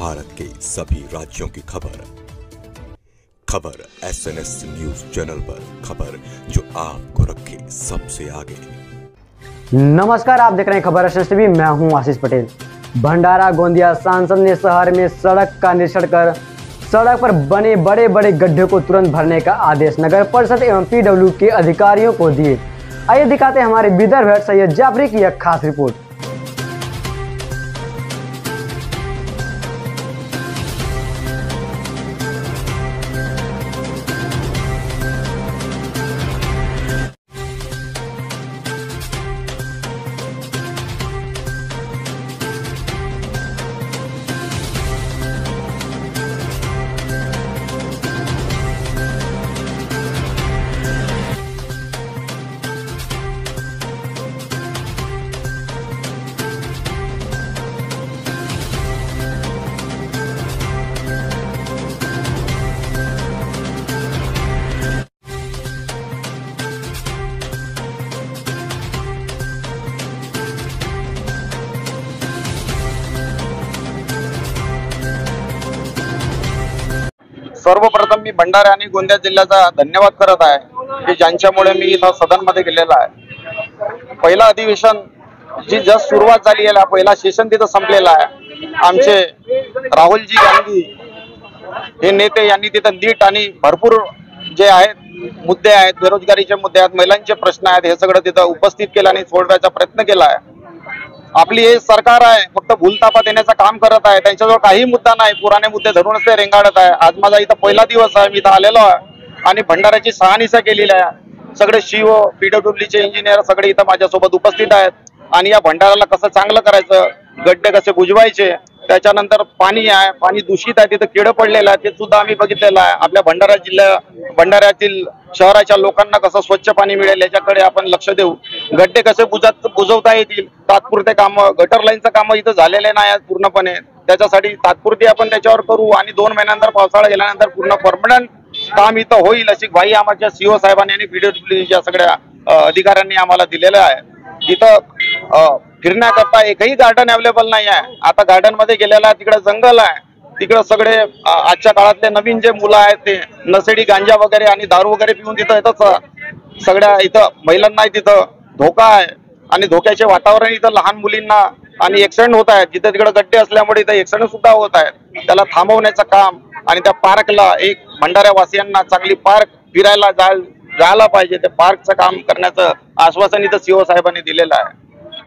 भारत के सभी राज्यों की खबर SNS न्यूज चैनल पर, खबर जो आपको रखे सबसे आगे। नमस्कार, आप देख रहे हैं खबर SNS टीवी। मैं हूं आशीष पटेल। भंडारा गोंदिया सांसद ने शहर में सड़क का निरीक्षण कर सड़क पर बने बड़े बड़े गड्ढे को तुरंत भरने का आदेश नगर परिषद एवं PW के अधिकारियों को दिए। आइए दिखाते हैं हमारे विदर्भ हेड सैयद जाफरी की एक खास रिपोर्ट। सर्वप्रथम मी भंडारा आणि गोंदिया जिल्ह्याचा धन्यवाद करत आहे की ज्यांच्यामुळे मी इथं सदनमध्ये गेलेला आहे। पहिला अधिवेशन जी जस्ट सुरुवात झाली आहे, पहिला सेशन तिथं संपलेला आहे। आमचे राहुलजी गांधी हे नेते यांनी तिथं नीट आणि भरपूर जे आहेत मुद्दे आहेत, बेरोजगारीचे मुद्दे आहेत, महिलांचे प्रश्न आहेत, हे सगळं तिथं उपस्थित केलं आणि सोडवायचा प्रयत्न केला आहे। आपली हे सरकार आहे फक्त भूलथापा देण्याचं काम करत आहे, त्यांच्याजवळ काही मुद्दा नाही, पुराणे मुद्दे धरूनच ते रेंगाळत आहे। आज माझा इथं पहिला दिवस आहे, मी इथं आलेलो आहे आणि भंडाऱ्याची शहानिशा केलेली आहे। सगळे CO PWDचे इंजिनियर सगळे इथं माझ्यासोबत उपस्थित आहेत आणि या भंडाऱ्याला कसं चांगलं करायचं, गड्डे कसे बुजवायचे, त्याच्यानंतर पाणी आहे, पाणी दूषित आहे, तिथं किड पडलेलं आहे, ते सुद्धा आम्ही बघितलेलं आहे। आपल्या भंडाऱ्यातील शहराच्या लोकांना कसं स्वच्छ पाणी मिळेल याच्याकडे आपण लक्ष देऊ। गड्डे कसे बुजवता येतील, तात्पुरते कामं, गटर लाईनचं कामं इथं झालेले नाही आहेत पूर्णपणे, त्याच्यासाठी तात्पुरती आपण त्याच्यावर करू आणि 2 महिन्यानंतर पावसाळा गेल्यानंतर पूर्ण परमनंट काम इथं होईल अशी ग्वाही आमच्या CO साहेबांनी आणि PWDच्या सगळ्या अधिकाऱ्यांनी आम्हाला दिलेलं आहे। इथं फिरण्याकरता एकही गार्डन अवेलेबल नाही आहे। आता गार्डन मध्ये गेलेला आहे, तिकडे जंगल आहे, तिकडे सगळे आजच्या काळातले नवीन जे मुलं आहेत ते नशेडी गांजा वगैरे आणि दारू वगैरे पिऊन तिथं येतात। सगळ्या इथं महिलांना तिथं धोका आहे आणि धोक्याचे वातावरण इथं लहान मुलींना आणि ऍक्सिडेंट होत आहेत। जिथे तिकडे गड्डे असल्यामुळे इथं ऍक्सिडेंट सुद्धा होत आहेत। त्याला थांबवण्याचं काम आणि त्या पार्कला एक भंडाऱ्या वासियांना चांगली पार्क फिरायला जायला पाहिजे, ते पार्कचं काम करण्याचं आश्वासन इथं CO साहेबांनी दिलेलं आहे।